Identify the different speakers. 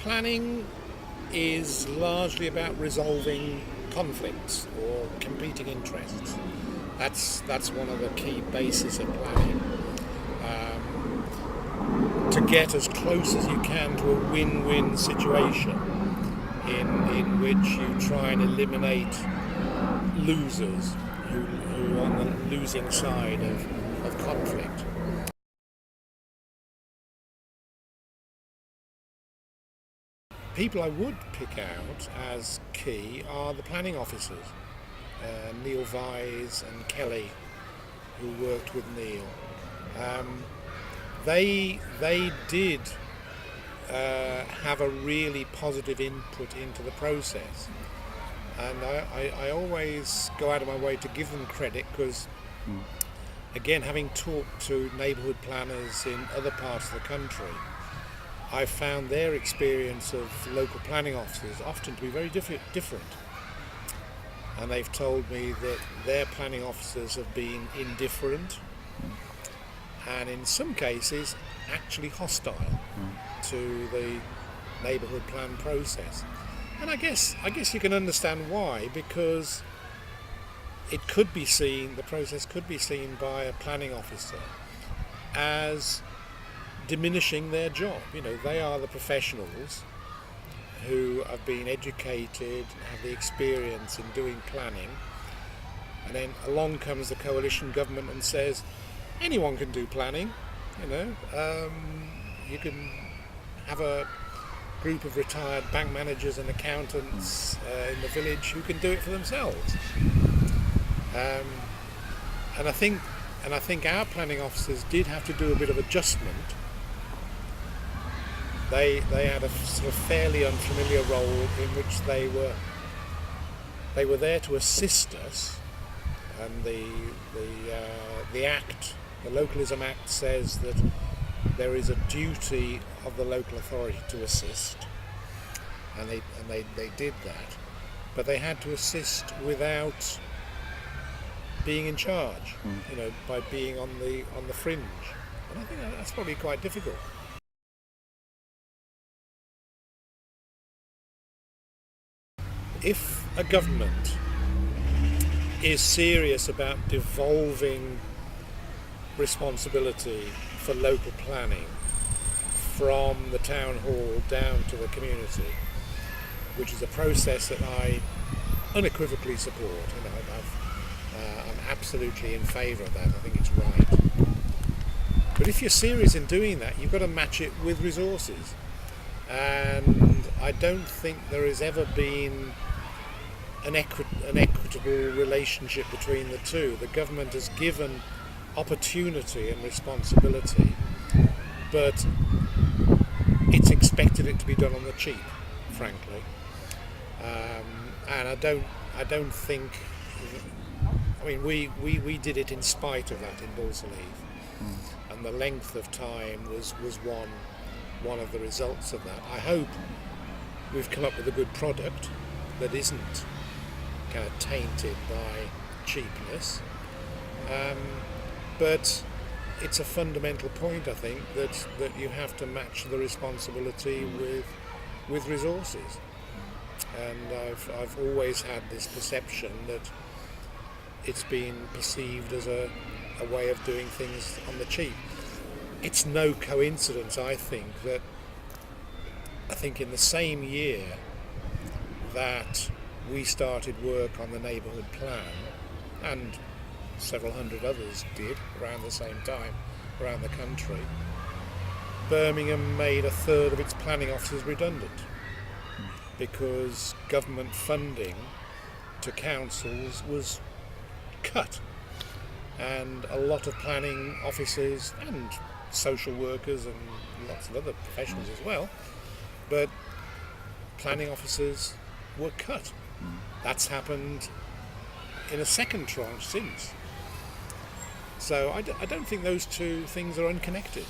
Speaker 1: planning is largely about resolving conflicts or competing interests. That's one of the key bases of planning. To get as close as you can to a win-win situation in which you try and eliminate losers who are on the losing side of conflict. People I would pick out as key are the planning officers, Neil Vise and Kelly, who worked with Neil. They did have a really positive input into the process, and I always go out of my way to give them credit because, again, having talked to neighbourhood planners in other parts of the country, I found their experience of local planning officers often to be very different. And they've told me that their planning officers have been indifferent and in some cases actually hostile to the neighbourhood plan process. And I guess you can understand why, because the process could be seen by a planning officer as diminishing their job. You know, they are the professionals who have been educated, have the experience in doing planning, and then along comes the coalition government and says anyone can do planning. You know, you can have a group of retired bank managers and accountants in the village who can do it for themselves. And I think our planning officers did have to do a bit of adjustment. They had a sort of fairly unfamiliar role in which they were there to assist us, and the Localism Act says that there is a duty of the local authority to assist, and they did that, but they had to assist without being in charge, you know, by being on the fringe, and I think that's probably quite difficult. If a government is serious about devolving responsibility for local planning from the town hall down to the community, which is a process that I unequivocally support, you know, I'm absolutely in favour of that. I think it's right. But if you're serious in doing that, you've got to match it with resources, and I don't think there has ever been an equitable relationship between the two. The government has given opportunity and responsibility, but it's expected it to be done on the cheap, frankly. And I don't think. I mean, we did it in spite of that in Balsall Heath, and the length of time was one of the results of that. I hope we've come up with a good product that isn't kind of tainted by cheapness, but it's a fundamental point, I think, that you have to match the responsibility with resources, and I've always had this perception that it's been perceived as a way of doing things on the cheap. It's no coincidence, I think in the same year that we started work on the neighbourhood plan, and several hundred others did around the same time around the country, Birmingham made a third of its planning officers redundant because government funding to councils was cut, and a lot of planning officers and social workers and lots of other professionals as well, but planning officers were cut. That's happened in a second tranche since. So I don't think those two things are unconnected.